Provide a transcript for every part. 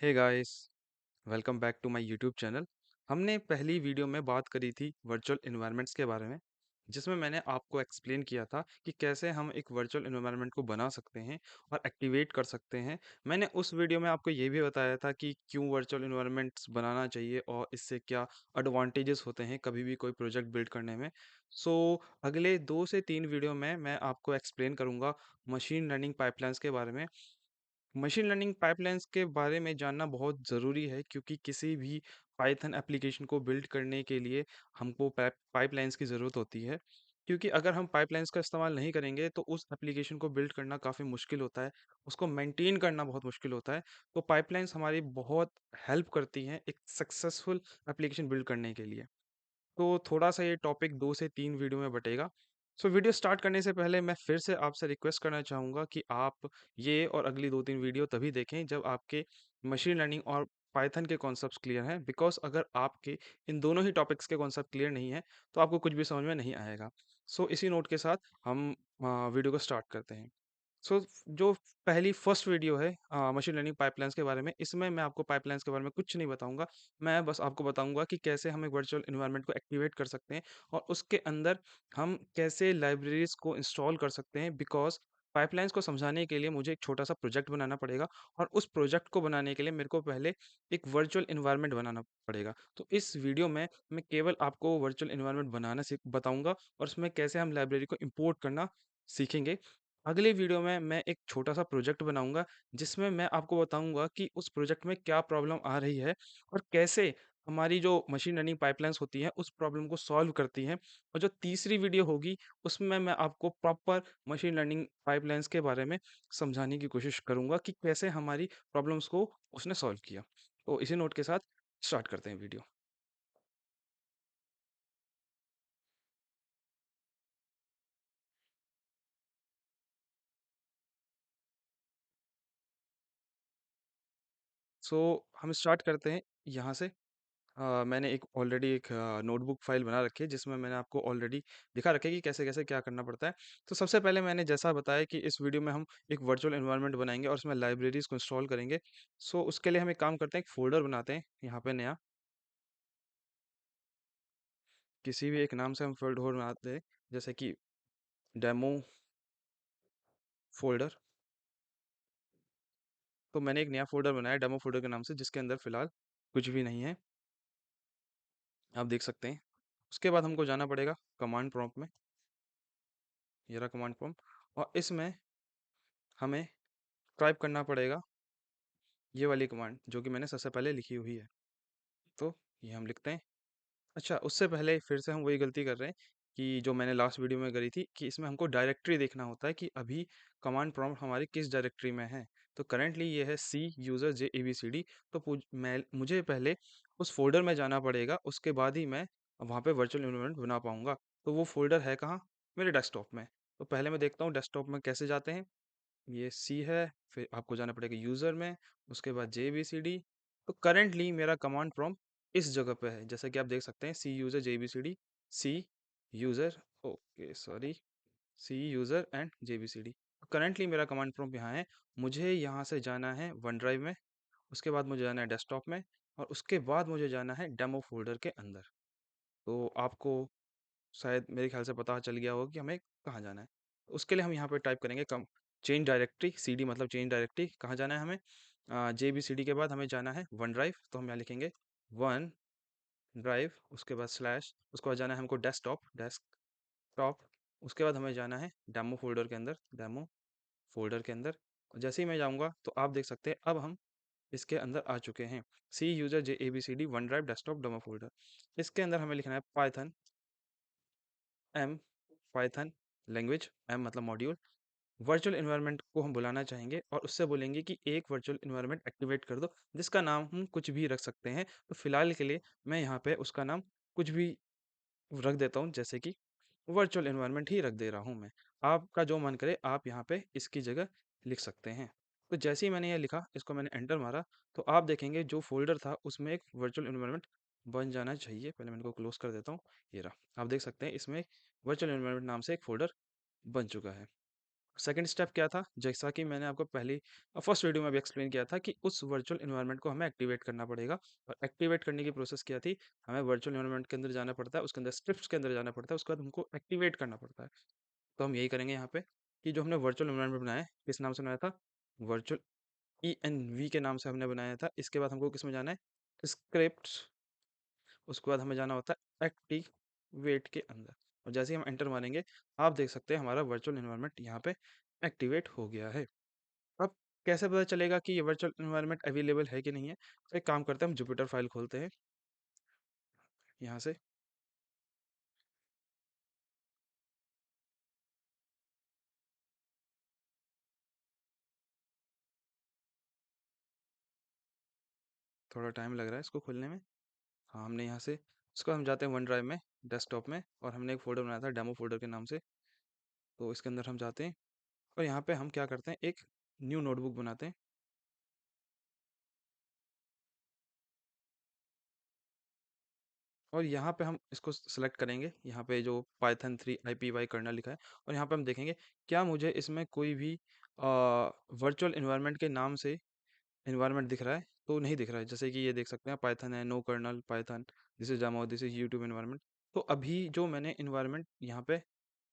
Hey guys, welcome back to my YouTube channel. हमने पहली video में बात करी थी वर्चुअल एनवायरनमेंट्स के बारे में, जिसमें मैंने आपको एक्सप्लेन किया था कि कैसे हम एक वर्चुअल एनवायरनमेंट को बना सकते हैं और एक्टिवेट कर सकते हैं। मैंने उस वीडियो में आपको ये भी बताया था कि क्यों वर्चुअल एनवायरनमेंट्स बनाना चाहिए और इससे क्या एडवांटेजेस होते हैं कभी भी कोई प्रोजेक्ट बिल्ड करने में। सो अगले 2 से 3 वीडियो में मैं आपको एक्सप्लेन करूँगा मशीन लर्निंग पाइपलाइंस के बारे में। मशीन लर्निंग पाइपलाइंस के बारे में जानना बहुत ज़रूरी है क्योंकि किसी भी पाइथन एप्लीकेशन को बिल्ड करने के लिए हमको पाइपलाइंस की ज़रूरत होती है। क्योंकि अगर हम पाइपलाइंस का इस्तेमाल नहीं करेंगे तो उस एप्लीकेशन को बिल्ड करना काफ़ी मुश्किल होता है, उसको मेंटेन करना बहुत मुश्किल होता है। तो पाइपलाइंस हमारी बहुत हेल्प करती हैं एक सक्सेसफुल एप्लीकेशन बिल्ड करने के लिए। तो थोड़ा-सा ये टॉपिक 2 से 3 वीडियो में बँटेगा। सो वीडियो स्टार्ट करने से पहले मैं फिर से आपसे रिक्वेस्ट करना चाहूँगा कि आप ये और अगली 2-3 वीडियो तभी देखें जब आपके मशीन लर्निंग और पाइथन के कॉन्सेप्ट्स क्लियर हैं बिकॉज़ अगर आपके इन दोनों ही टॉपिक्स के कॉन्सेप्ट क्लियर नहीं हैं, तो आपको कुछ भी समझ में नहीं आएगा। सो इसी नोट के साथ हम वीडियो को स्टार्ट करते हैं। सो जो पहली फर्स्ट वीडियो है मशीन लर्निंग पाइपलाइंस के बारे में, इसमें मैं आपको पाइपलाइंस के बारे में कुछ नहीं बताऊंगा। मैं बस आपको बताऊंगा कि कैसे हम एक वर्चुअल एनवायरनमेंट को एक्टिवेट कर सकते हैं और उसके अंदर हम कैसे लाइब्रेरीज को इंस्टॉल कर सकते हैं बिकॉज पाइपलाइंस को समझाने के लिए मुझे एक छोटा सा प्रोजेक्ट बनाना पड़ेगा और उस प्रोजेक्ट को बनाने के लिए मेरे को पहले एक वर्चुअल एनवायरनमेंट बनाना पड़ेगा। तो इस वीडियो में मैं केवल आपको वर्चुअल एनवायरनमेंट बनाना सीख बताऊंगा और उसमें कैसे हम लाइब्रेरी को इंपोर्ट करना सीखेंगे। अगले वीडियो में मैं एक छोटा-सा प्रोजेक्ट बनाऊँगा, जिसमें मैं आपको बताऊँगा कि उस प्रोजेक्ट में क्या प्रॉब्लम आ रही है और कैसे हमारी जो मशीन लर्निंग पाइपलाइन्स होती हैं, उस प्रॉब्लम को सॉल्व करती हैं। और जो तीसरी वीडियो होगी, उसमें मैं आपको प्रॉपर मशीन लर्निंग पाइपलाइन्स के बारे में समझाने की कोशिश करूँगा कि कैसे हमारी प्रॉब्लम्स को उसने सॉल्व किया। तो इसी नोट के साथ स्टार्ट करते हैं वीडियो। सो हम स्टार्ट करते हैं यहाँ से। मैंने एक ऑलरेडी एक नोटबुक फाइल बना रखी है जिसमें मैंने आपको ऑलरेडी दिखा रखा है कि कैसे-कैसे क्या करना पड़ता है। तो सबसे पहले मैंने जैसा बताया कि इस वीडियो में हम एक वर्चुअल एनवायरनमेंट बनाएँगे और उसमें लाइब्रेरीज़ को इंस्टॉल करेंगे। सो उसके लिए हम एक काम करते हैं, एक फ़ोल्डर बनाते हैं यहाँ पे नया, किसी भी एक नाम से हम फ़ोल्डर बनाते हैं, जैसे कि डेमो फ़ोल्डर। तो मैंने एक नया फ़ोल्डर बनाया डेमो फ़ोल्डर के नाम से जिसके अंदर फ़िलहाल कुछ भी नहीं है, आप देख सकते हैं। उसके बाद हमको जाना पड़ेगा कमांड प्रॉम्प्ट में, ये रहा कमांड प्रॉम्प्ट और इसमें हमें टाइप करना पड़ेगा ये वाली कमांड जो कि मैंने सबसे पहले लिखी हुई है। तो ये हम लिखते हैं। अच्छा, उससे पहले फिर से हम वही गलती कर रहे हैं कि जो मैंने लास्ट वीडियो में करी थी कि इसमें हमको डायरेक्टरी देखना होता है कि अभी कमांड प्रॉम्प्ट हमारी किस डायरेक्टरी में है। तो करंटली ये है C user J A B C D. तो मैं मुझे पहले उस फ़ोल्डर में जाना पड़ेगा, उसके बाद ही मैं वहाँ पे वर्चुअल एनवायरनमेंट बना पाऊँगा। तो वो फ़ोल्डर है कहाँ? मेरे डेस्कटॉप में। तो पहले मैं देखता हूँ डेस्कटॉप में कैसे जाते हैं। ये सी है, फिर आपको जाना पड़ेगा यूज़र में, उसके बाद जेबीसीडी। तो करंटली मेरा कमांड प्रॉम्प्ट इस जगह पे है, जैसा कि आप देख सकते हैं C user J B C D, C user, okay sorry, C user and J B C D. Currently मेरा कमांड प्रॉम्प्ट यहाँ है। मुझे यहाँ से जाना है वन ड्राइव में, उसके बाद मुझे जाना है डेस्कटॉप में और उसके बाद मुझे जाना है डेमो फ़ोल्डर के अंदर। तो आपको शायद मेरे ख्याल से पता चल गया होगा कि हमें कहाँ जाना है। उसके लिए हम यहाँ पे टाइप करेंगे कम चेंज डायरेक्टरी, सीडी मतलब चेंज डायरेक्टरी, कहाँ जाना है हमें? जेबीसीडी के बाद हमें जाना है वन ड्राइव, तो हम यहाँ लिखेंगे वन ड्राइव, उसके बाद स्लैश, उसके बाद जाना है हमको डेस्कटॉप, उसके बाद हमें जाना है डेमो फ़ोल्डर के अंदर, डेमो फ़ोल्डर के अंदर। जैसे ही मैं जाऊँगा तो आप देख सकते हैं अब हम इसके अंदर आ चुके हैं। C user J A B C D one drive desktop demo folder. इसके अंदर हमें लिखना है Python M, Python language, M मतलब मॉड्यूल। वर्चुअल एनवायरनमेंट को हम बुलाना चाहेंगे और उससे बोलेंगे कि एक वर्चुअल एनवायरनमेंट एक्टिवेट कर दो जिसका नाम हम कुछ भी रख सकते हैं। तो फिलहाल के लिए मैं यहाँ पे उसका नाम कुछ भी रख देता हूँ, जैसे कि वर्चुअल एनवायरनमेंट ही रख दे रहा हूँ मैं। आपका जो मन करे आप यहाँ पे इसकी जगह लिख सकते हैं। तो जैसे ही मैंने ये लिखा, इसको मैंने एंटर मारा, तो आप देखेंगे जो फ़ोल्डर था उसमें एक वर्चुअल एनवायरनमेंट बन जाना चाहिए। पहले मैं इनको क्लोज़ कर देता हूँ, ये रहा। आप देख सकते हैं इसमें वर्चुअल एनवायरनमेंट नाम से एक फ़ोल्डर बन चुका है। सेकंड स्टेप क्या था? जैसा कि मैंने आपको पहले फर्स्ट वीडियो में भी एक्सप्लेन किया था कि उस वर्चुअल एनवायरनमेंट को हमें एक्टिवेट करना पड़ेगा। और एक्टिवेट करने की प्रोसेस क्या थी? हमें वर्चुअल एनवायरनमेंट के अंदर जाना पड़ता है, उसके अंदर स्क्रिप्ट्स के अंदर जाना पड़ता है, उसके बाद हमको एक्टिवेट करना पड़ता है। तो हम यही करेंगे यहाँ पे कि जो हमने वर्चुअल एनवायरनमेंट बनाया है, किस नाम से बनाया था? वर्चुअल ENV के नाम से हमने बनाया था। इसके बाद हमको किस में जाना है? स्क्रिप्ट्स। उसके बाद हमें जाना होता है एक्टिवेट के अंदर। और जैसे ही हम एंटर मारेंगे, आप देख सकते हैं हमारा वर्चुअल एनवायरनमेंट यहाँ पे एक्टिवेट हो गया है। अब कैसे पता चलेगा कि ये वर्चुअल एनवायरनमेंट अवेलेबल है कि नहीं है? तो एक काम करते हैं, हम जुपिटर फाइल खोलते हैं यहाँ से। थोड़ा टाइम लग रहा है इसको खोलने में। हाँ, हमने यहाँ से इसको हम जाते हैं वन ड्राइव में, डेस्कटॉप में, और हमने एक फ़ोल्डर बनाया था डेमो फ़ोल्डर के नाम से। तो इसके अंदर हम जाते हैं और यहाँ पे हम क्या करते हैं, एक न्यू नोटबुक बनाते हैं। और यहाँ पे हम इसको सेलेक्ट करेंगे, यहाँ पे जो पाइथन 3 IPY कर्नल लिखा है। और यहाँ पे हम देखेंगे क्या मुझे इसमें कोई भी वर्चुअल एनवायरनमेंट के नाम से एनवायरनमेंट दिख रहा है? तो नहीं दिख रहा है। जैसे कि ये देख सकते हैं, पाइथन है, no kernel Python, this is Java, this is YouTube environment. तो अभी जो मैंने एनवायरनमेंट यहाँ पे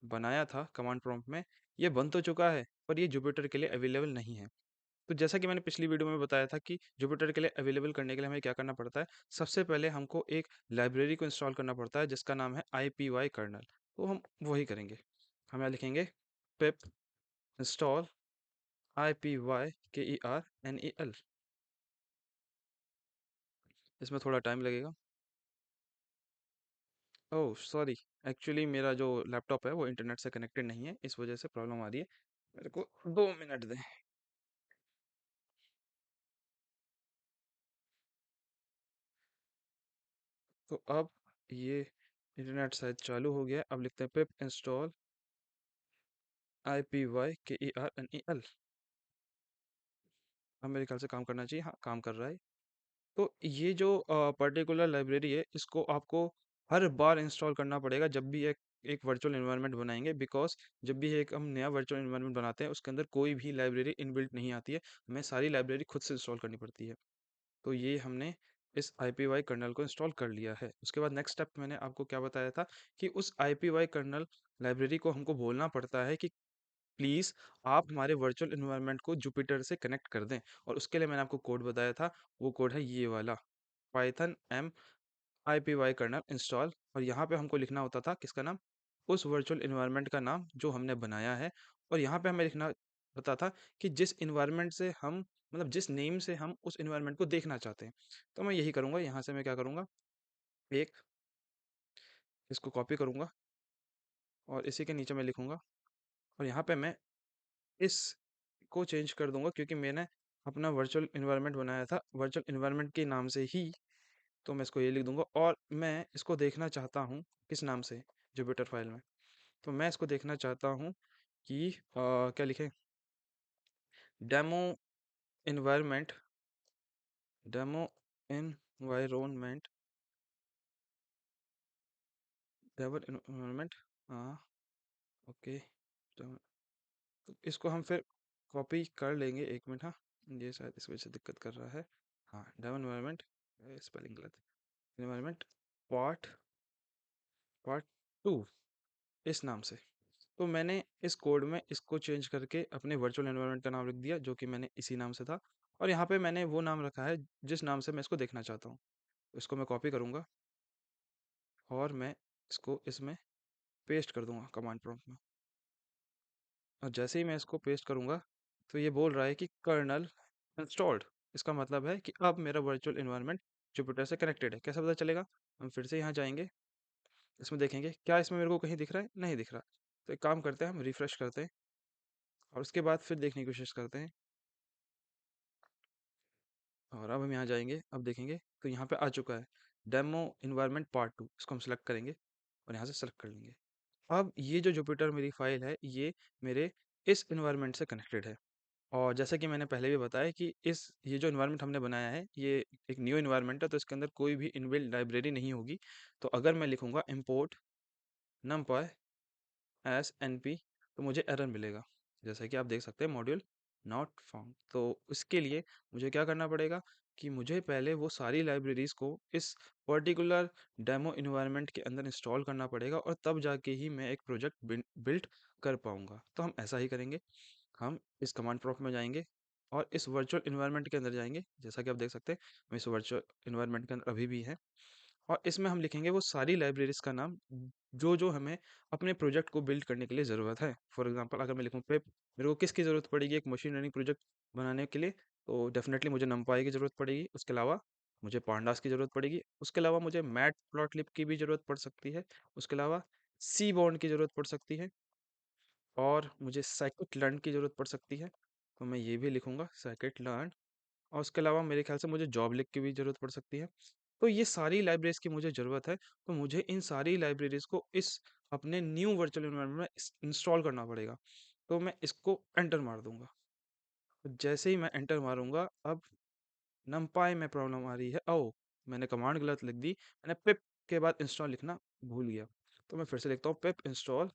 बनाया था कमांड प्रॉम्प्ट में, ये बन तो चुका है, पर ये जुपिटर के लिए अवेलेबल नहीं है। तो जैसा कि मैंने पिछली वीडियो में बताया था कि जुपिटर के लिए अवेलेबल करने के लिए हमें क्या करना पड़ता है? सबसे पहले हमको एक लाइब्रेरी को इंस्टॉल करना पड़ता है जिसका नाम है IPY कर्नल। तो हम वही करेंगे। हम यहाँ लिखेंगे पिप इंस्टॉल IPYKERNEL। इसमें थोड़ा टाइम लगेगा। ओह सॉरी, एक्चुअली मेरा जो लैपटॉप है वो इंटरनेट से कनेक्टेड नहीं है, इस वजह से प्रॉब्लम आ रही है। मेरे को 2 मिनट दें। तो अब ये इंटरनेट शायद चालू हो गया है। अब लिखते हैं पिप इंस्टॉल IPYKERNEL। अब मेरे ख्याल से काम करना चाहिए। हाँ, काम कर रहा है। तो ये जो पर्टिकुलर लाइब्रेरी है, इसको आपको हर बार इंस्टॉल करना पड़ेगा जब भी एक एक वर्चुअल एनवायरनमेंट बनाएंगे। बिकॉज जब भी एक हम नया वर्चुअल एनवायरनमेंट बनाते हैं, उसके अंदर कोई भी लाइब्रेरी इनबिल्ट नहीं आती है। हमें सारी लाइब्रेरी खुद से इंस्टॉल करनी पड़ती है। तो ये हमने इस IPY कर्नल को इंस्टॉल कर लिया है। उसके बाद नेक्स्ट स्टेप मैंने आपको क्या बताया था कि उस IPY कर्नल लाइब्रेरी को हमको बोलना पड़ता है कि प्लीज़ आप हमारे वर्चुअल एनवायरनमेंट को जुपिटर से कनेक्ट कर दें। और उसके लिए मैंने आपको कोड बताया था, वो कोड है ये वाला, Python m IPY kernel install. और यहाँ पे हमको लिखना होता था किसका नाम? उस वर्चुअल एनवायरनमेंट का नाम जो हमने बनाया है। और यहाँ पे हमें लिखना होता था कि जिस एनवायरनमेंट से हम, मतलब जिस नेम से हम उस एनवायरनमेंट को देखना चाहते हैं। तो मैं यही करूँगा, यहाँ से मैं क्या करूँगा, एक इसको कॉपी करूँगा और इसी के नीचे मैं लिखूँगा। और यहाँ पे मैं इसको चेंज कर दूंगा क्योंकि मैंने अपना वर्चुअल एनवायरनमेंट बनाया था वर्चुअल एनवायरनमेंट के नाम से ही। तो मैं इसको ये लिख दूंगा और मैं इसको देखना चाहता हूँ किस नाम से? जुपिटर फाइल में। तो मैं इसको देखना चाहता हूँ कि क्या लिखें? Demo environment, demo environment, demo environment. हाँ, ओके। तो इसको हम फिर कॉपी कर लेंगे, एक मिनट। हाँ, ये शायद इस वजह से दिक्कत कर रहा है। हाँ, डेमो एनवायरनमेंट, स्पेलिंग गलत, एनवायरनमेंट पार्ट पार्ट 2, इस नाम से। तो मैंने इस कोड में इसको चेंज करके अपने वर्चुअल एनवायरनमेंट का नाम लिख दिया जो कि मैंने इसी नाम से था। और यहाँ पे मैंने वो नाम रखा है जिस नाम से मैं इसको देखना चाहता हूँ। इसको मैं कॉपी करूँगा और मैं इसको इसमें पेस्ट कर दूंगा कमांड प्रॉम्प्ट में। और जैसे ही मैं इसको पेस्ट करूँगा, तो ये बोल रहा है कि कर्नल इंस्टॉल्ड। इसका मतलब है कि अब मेरा वर्चुअल एनवायरनमेंट जुपिटर से कनेक्टेड है। कैसे पता चलेगा? हम फिर से यहाँ जाएंगे, इसमें देखेंगे क्या इसमें मेरे को कहीं दिख रहा है? नहीं दिख रहा। तो एक काम करते हैं, हम रिफ्रेश करते हैं और उसके बाद फिर देखने की कोशिश करते हैं। और अब हम यहाँ जाएंगे, अब देखेंगे तो यहाँ पे आ चुका है डेमो इन्वायरमेंट पार्ट 2। इसको हम सेलेक्ट करेंगे और यहाँ से सेलेक्ट कर लेंगे। अब ये जो जुपिटर मेरी फाइल है, ये मेरे इस इन्वायरमेंट से कनेक्टेड है। और जैसा कि मैंने पहले भी बताया कि इस ये जो इन्वायरमेंट हमने बनाया है, ये एक न्यू इन्वायरमेंट है, तो इसके अंदर कोई भी इनबिल्ट लाइब्रेरी नहीं होगी। तो अगर मैं लिखूंगा import numpy as np, तो मुझे एरर मिलेगा। जैसा कि आप देख सकते हैं मॉड्यूल नॉट फाउंड। तो इसके लिए मुझे क्या करना पड़ेगा कि मुझे पहले वो सारी लाइब्रेरीज़ को इस पर्टिकुलर डेमो इन्वायरमेंट के अंदर इंस्टॉल करना पड़ेगा और तब जाके ही मैं एक प्रोजेक्ट बिल्ड कर पाऊँगा। तो हम ऐसा ही करेंगे, हम इस कमांड प्रॉम्प्ट में जाएँगे और इस वर्चुअल एनवायरनमेंट के अंदर जाएँगे। जैसा कि आप देख सकते हैं, हम इस वर्चुअल एनवायरनमेंट के अंदर अभी भी हैं और इसमें हम लिखेंगे वो सारी लाइब्रेरीज़ का नाम जो हमें अपने प्रोजेक्ट को बिल्ड करने के लिए ज़रूरत है। फॉर एग्ज़ाम्पल अगर मैं लिखूँ पिप, मेरे को किसकी ज़रूरत पड़ेगी एक मशीन लर्निंग प्रोजेक्ट बनाने के लिए? तो डेफ़िनेटली मुझे नमपाई की ज़रूरत पड़ेगी, उसके अलावा मुझे पांडास की ज़रूरत पड़ेगी, उसके अलावा मुझे मैटप्लॉटलिब की भी ज़रूरत पड़ सकती है, उसके अलावा सीबॉन्ड की ज़रूरत पड़ सकती है और मुझे साइकिट-लर्न की ज़रूरत पड़ सकती है। तो मैं ये भी लिखूँगा साइकिट-लर्न और उसके अलावा मेरे ख़्याल से मुझे जॉब-लिब की भी ज़रूरत पड़ सकती है। तो ये सारी लाइब्रेरीज़ की मुझे ज़रूरत है, तो मुझे इन सारी लाइब्रेरीज़ को इस अपने न्यू वर्चुअल एनवायरनमेंट में इंस्टॉल करना पड़ेगा। तो मैं इसको एंटर मार दूँगा। तो जैसे ही मैं एंटर मारूँगा, अब नमपाई में प्रॉब्लम आ रही है। ओह! मैंने कमांड गलत लिख दी। मैंने पिप के बाद इंस्टॉल लिखना भूल गया। तो मैं फिर से लिखता हूँ पिप install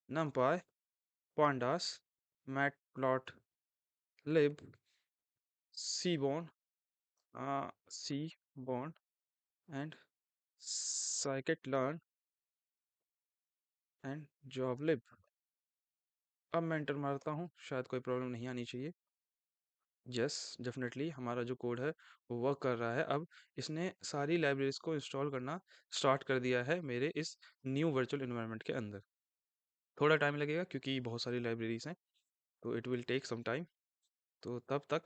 numpy pandas matplotlib cbon cbon and scikit-learn and joblib। अब मैं एंटर मारता हूँ, शायद कोई प्रॉब्लम नहीं आनी चाहिए। यस, डेफिनेटली हमारा जो कोड है वो वर्क कर रहा है। अब इसने सारी लाइब्रेरीज को इंस्टॉल करना स्टार्ट कर दिया है मेरे इस न्यू वर्चुअल एनवायरनमेंट के अंदर। थोड़ा टाइम लगेगा क्योंकि बहुत सारी लाइब्रेरीज हैं, तो it will take some time. तो तब तक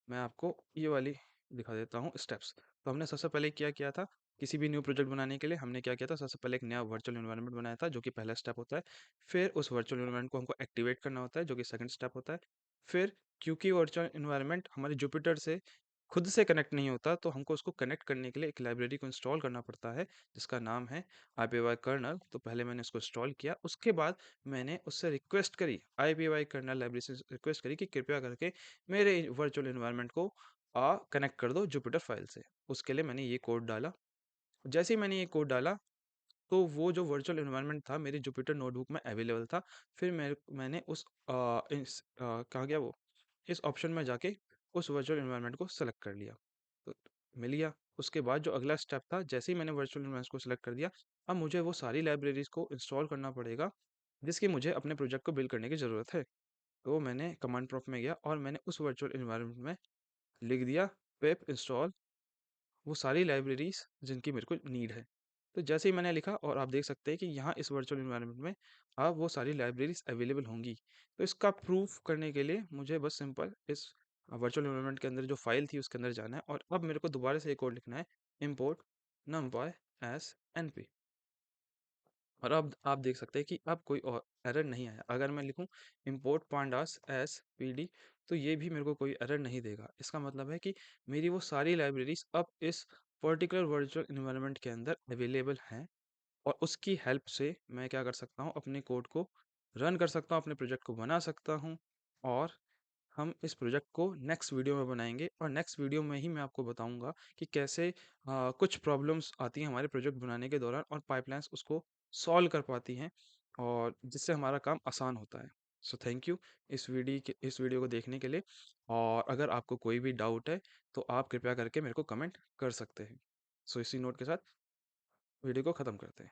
मैं आपको ये वाली दिखा देता हूँ स्टेप्स। तो हमने सबसे पहले क्या किया था, किसी भी न्यू प्रोजेक्ट बनाने के लिए हमने क्या किया था, सबसे पहले एक नया वर्चुअल एनवायरनमेंट बनाया था जो कि पहला स्टेप होता है। फिर उस वर्चुअल एनवायरनमेंट को हमको एक्टिवेट करना होता है जो कि सेकंड स्टेप होता है। फिर क्योंकि वर्चुअल एनवायरनमेंट हमारे जुपिटर से खुद से कनेक्ट नहीं होता, तो हमको उसको कनेक्ट करने के लिए एक लाइब्रेरी को इंस्टॉल करना पड़ता है जिसका नाम है IPY कर्नल। तो पहले मैंने उसको इंस्टॉल किया, उसके बाद मैंने उससे रिक्वेस्ट करी, IPY कर्नल लाइब्रेरी से रिक्वेस्ट करी कि कृपया करके मेरे वर्चुअल एनवायरनमेंट को कनेक्ट कर दो जुपिटर फाइल से। उसके लिए मैंने ये कोड डाला। जैसे ही मैंने ये कोड डाला, तो वो जो वर्चुअल एनवायरनमेंट था मेरे जुपिटर नोटबुक में अवेलेबल था। फिर मैंने कहाँ गया वो, इस ऑप्शन में जाके उस वर्चुअल एनवायरनमेंट को सेलेक्ट कर लिया। तो मिल गया। उसके बाद जो अगला स्टेप था, जैसे ही मैंने वर्चुअल एनवायरनमेंट को सेलेक्ट कर दिया, अब मुझे वो सारी लाइब्रेरीज को इंस्टॉल करना पड़ेगा जिसकी मुझे अपने प्रोजेक्ट को बिल्ड करने की ज़रूरत है। तो मैंने कमांड प्रॉम्प्ट में गया और मैंने उस वर्चुअल एनवायरनमेंट में लिख दिया पिप इंस्टॉल वो सारी लाइब्रेरीज़ जिनकी मेरे को नीड है। तो जैसे ही मैंने लिखा और आप देख सकते हैं कि यहाँ इस वर्चुअल एनवायरनमेंट में अब वो सारी लाइब्रेरीज़ अवेलेबल होंगी। तो इसका प्रूफ करने के लिए मुझे बस सिंपल इस वर्चुअल एनवायरनमेंट के अंदर जो फ़ाइल थी उसके अंदर जाना है और अब मेरे को दोबारा से एक कोड लिखना है, import numpy as np। और अब आप देख सकते हैं कि अब कोई और एरर नहीं आया। अगर मैं लिखूं import pandas as pd, तो ये भी मेरे को कोई एरर नहीं देगा। इसका मतलब है कि मेरी वो सारी लाइब्रेरीज अब इस पर्टिकुलर वर्चुअल एनवायरनमेंट के अंदर अवेलेबल हैं और उसकी हेल्प से मैं क्या कर सकता हूँ, अपने कोड को रन कर सकता हूँ, अपने प्रोजेक्ट को बना सकता हूँ। और हम इस प्रोजेक्ट को नेक्स्ट वीडियो में बनाएंगे और नेक्स्ट वीडियो में ही मैं आपको बताऊंगा कि कैसे कुछ प्रॉब्लम्स आती हैं हमारे प्रोजेक्ट बनाने के दौरान और पाइपलाइंस उसको सॉल्व कर पाती हैं और जिससे हमारा काम आसान होता है। सो थैंक यू इस वीडियो को देखने के लिए। और अगर आपको कोई भी डाउट है तो आप कृपया करके मेरे को कमेंट कर सकते हैं। सो इसी नोट के साथ वीडियो को ख़त्म करते हैं।